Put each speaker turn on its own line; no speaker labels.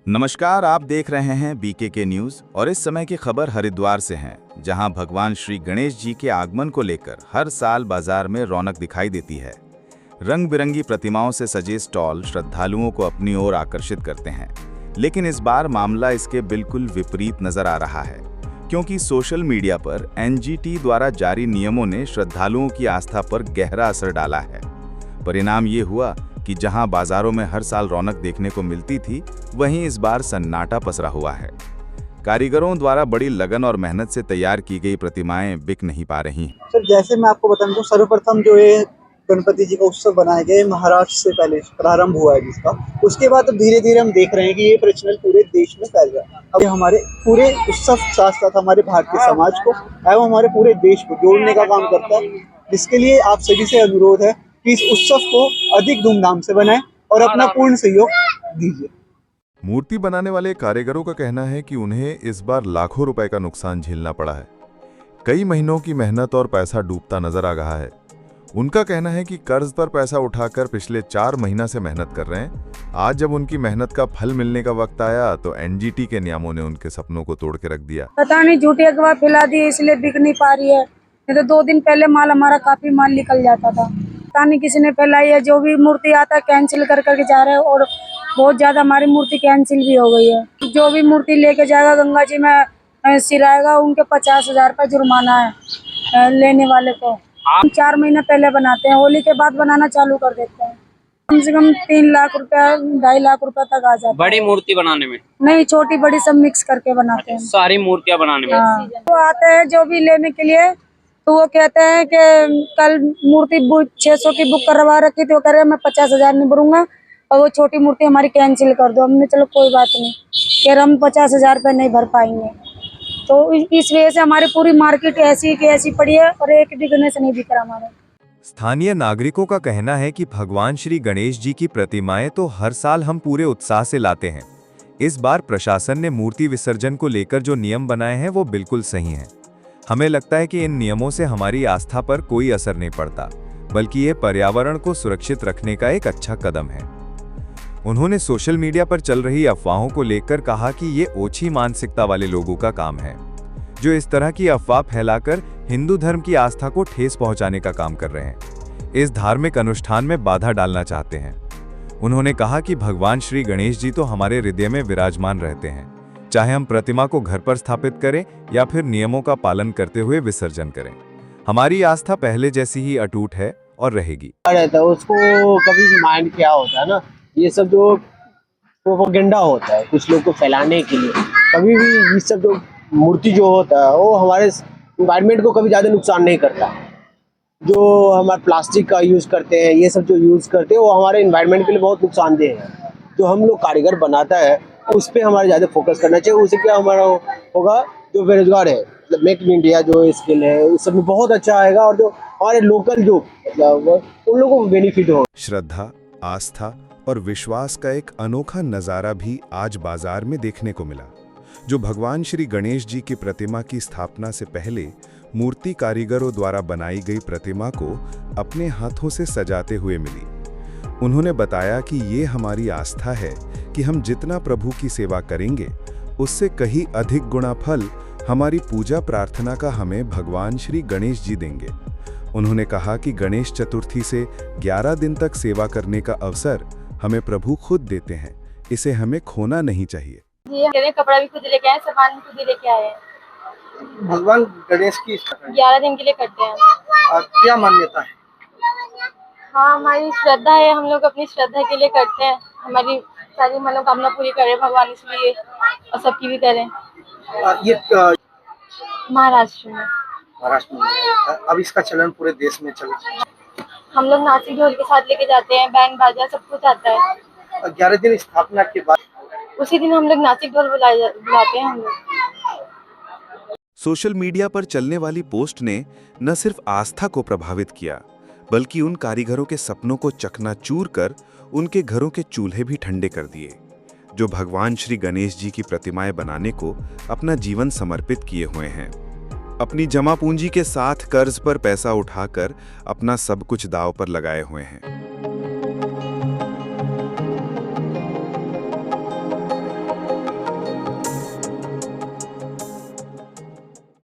नमस्कार, आप देख रहे हैं बीकेके न्यूज और इस समय की खबर हरिद्वार से है, जहां भगवान श्री गणेश जी के आगमन को लेकर हर साल बाजार में रौनक दिखाई देती है। रंग बिरंगी प्रतिमाओं से सजे स्टॉल श्रद्धालुओं को अपनी ओर आकर्षित करते हैं, लेकिन इस बार मामला इसके बिल्कुल विपरीत नजर आ रहा है, क्योंकि सोशल मीडिया पर एनजीटी द्वारा जारी नियमों ने श्रद्धालुओं की आस्था पर गहरा असर डाला है। परिणाम ये हुआ कि जहां बाजारों में हर साल रौनक देखने को मिलती थी, वहीं इस बार सन्नाटा पसरा हुआ है। कारीगरों द्वारा बड़ी लगन और मेहनत से तैयार की गई प्रतिमाएं बिक नहीं पा रही।
सर, जैसे मैं आपको बताऊं तो सर्वप्रथम जो ये गणपति जी का उत्सव बनाए गए महाराष्ट्र से पहले प्रारंभ हुआ है जिसका, उसके बाद तो धीरे धीरे हम देख रहे हैं कि ये प्रचलन पूरे देश में फैल रहा है। अब ये हमारे पूरे उत्सव साथ साथ हमारे भारतीय समाज को एवं हमारे पूरे देश को जोड़ने का काम करता है, जिसके लिए आप सभी से अनुरोध है कि इस उत्सव को अधिक धूमधाम से बनाएं और अपना पूर्ण सहयोग दीजिए।
मूर्ति बनाने वाले कारीगरों का कहना है कि उन्हें इस बार लाखों रुपए का नुकसान झेलना पड़ा है। कई महीनों की मेहनत और पैसा डूबता नजर आ रहा है। उनका कहना है कि कर्ज पर पैसा उठाकर पिछले 4 महीना से मेहनत कर रहे हैं। आज जब उनकी मेहनत का फल मिलने का वक्त आया तो एनजीटी के नियमों ने उनके सपनों को तोड़ के रख दिया।
पता नहीं झूठी अफवाह फैला दी, इसलिए बिक नहीं पा रही है। नहीं तो 2 दिन पहले हमारा काफी माल निकल जाता था। पता नहीं किसी ने फैलाई है। जो भी मूर्ति आता है कैंसिल कर करके जा रहे हैं और बहुत ज्यादा हमारी मूर्ति कैंसिल भी हो गई है। जो भी मूर्ति लेके जाएगा गंगा जी में सिराएगा, उनके 50,000 रुपये जुर्माना है लेने वाले को। हम 4 महीने पहले बनाते हैं, होली के बाद बनाना चालू कर देते हैं। कम से कम 3 लाख रुपया 2.5 लाख रुपया तक आ जाता है।
बड़ी मूर्ति बनाने में?
नहीं, छोटी बड़ी सब मिक्स करके बनाते हैं।
सारी मूर्तियां बनाने में?
हाँ। तो आते हैं जो भी लेने के लिए, तो वो कहते हैं कि कल मूर्ति 600 की बुक करवा रखी थी, वो कह रहे हैं मैं 50,000 नहीं भरूंगा और वो छोटी मूर्ति हमारी कैंसिल कर दो। हमने चलो कोई बात नहीं, कह रहे हम 50,000 रुपये नहीं भर पाएंगे। तो इस वजह से हमारी पूरी मार्केट ऐसी की ऐसी पड़ी है और एक भी गणेश नहीं बिक रहा हमारा।
स्थानीय नागरिकों का कहना है कि भगवान श्री गणेश जी की प्रतिमाएं तो हर साल हम पूरे उत्साह से लाते हैं। इस बार प्रशासन ने मूर्ति विसर्जन को लेकर जो नियम बनाए हैं वो बिल्कुल सही हैं। हमें लगता है कि इन नियमों से हमारी आस्था पर कोई असर नहीं पड़ता, बल्कि ये पर्यावरण को सुरक्षित रखने का एक अच्छा कदम है। उन्होंने सोशल मीडिया पर चल रही अफवाहों को लेकर कहा कि ये ओछी मानसिकता वाले लोगों का काम है, जो इस तरह की अफवाह फैलाकर हिंदू धर्म की आस्था को ठेस पहुंचाने का काम कर रहे हैं, इस धार्मिक अनुष्ठान में बाधा डालना चाहते हैं। उन्होंने कहा कि भगवान श्री गणेश जी तो हमारे हृदय में विराजमान रहते हैं, चाहे हम प्रतिमा को घर पर स्थापित करें या फिर नियमों का पालन करते हुए विसर्जन करें। हमारी आस्था पहले जैसी ही अटूट है और रहेगी।
रहता है उसको कभी भी माइंड क्या होता है ना, ये सब जो प्रोपेगेंडा होता है कुछ लोग को फैलाने के लिए, कभी भी ये सब जो मूर्ति जो होता है वो हमारे इन्वायरमेंट को कभी ज़्यादा नुकसान नहीं करता। जो हमारे प्लास्टिक का यूज़ करते हैं, ये सब जो यूज़ करते हैं वो हमारे इन्वायरमेंट के लिए बहुत नुकसानदेह है। जो हम लोग कारीगर बनाता है उस पर हमारे ज़्यादा फोकस करना चाहिए। उससे क्या हमारा होगा, जो बेरोजगार है, मतलब मेक इन इंडिया जो स्किल है उस सब में बहुत अच्छा आएगा और जो हमारे लोकल जो मतलब उन लोगों को बेनिफिट हो।
श्रद्धा, आस्था और विश्वास का एक अनोखा नज़ारा भी आज बाजार में देखने को मिला, जो भगवान श्री गणेश जी की प्रतिमा की स्थापना से पहले मूर्ति कारीगरों द्वारा बनाई गई प्रतिमा को अपने हाथों से सजाते हुए मिली। उन्होंने बताया कि ये हमारी आस्था है कि हम जितना प्रभु की सेवा करेंगे उससे कहीं अधिक गुना फल हमारी पूजा प्रार्थना का हमें भगवान श्री गणेश जी देंगे। उन्होंने कहा कि गणेश चतुर्थी से 11 दिन तक सेवा करने का अवसर हमें प्रभु खुद देते हैं, इसे हमें खोना नहीं चाहिए।
ये कपड़ा भी खुद लेके आए, सामान भी खुद लेके आए हैं।
भगवान गणेश की
11 दिन के लिए करते हैं।
क्या मान्यता है?
हाँ, हमारी श्रद्धा है, हम लोग अपनी श्रद्धा के लिए करते हैं। हमारी सारी मनोकामना पूरी करे भगवान, इसलिए और सबकी भी करें।
ये
महाराष्ट्र में
अब इसका चलन पूरे देश में चले।
हम लोग नासिक ढोल के साथ लेके जाते हैं, बैंड बाजा सब कुछ आता है।
11 दिन स्थापना के बाद
उसी दिन हम लोग नासिक ढोल बुलाते हैं हम लोग।
सोशल मीडिया पर चलने वाली पोस्ट ने न सिर्फ आस्था को प्रभावित किया, बल्कि उन कारीगरों के सपनों को चकनाचूर कर उनके घरों के चूल्हे भी ठंडे कर दिए, जो भगवान श्री गणेश जी की प्रतिमाएं बनाने को अपना जीवन समर्पित किए हुए हैं। अपनी जमा पूंजी के साथ कर्ज पर पैसा उठाकर अपना सब कुछ दांव पर लगाए हुए हैं।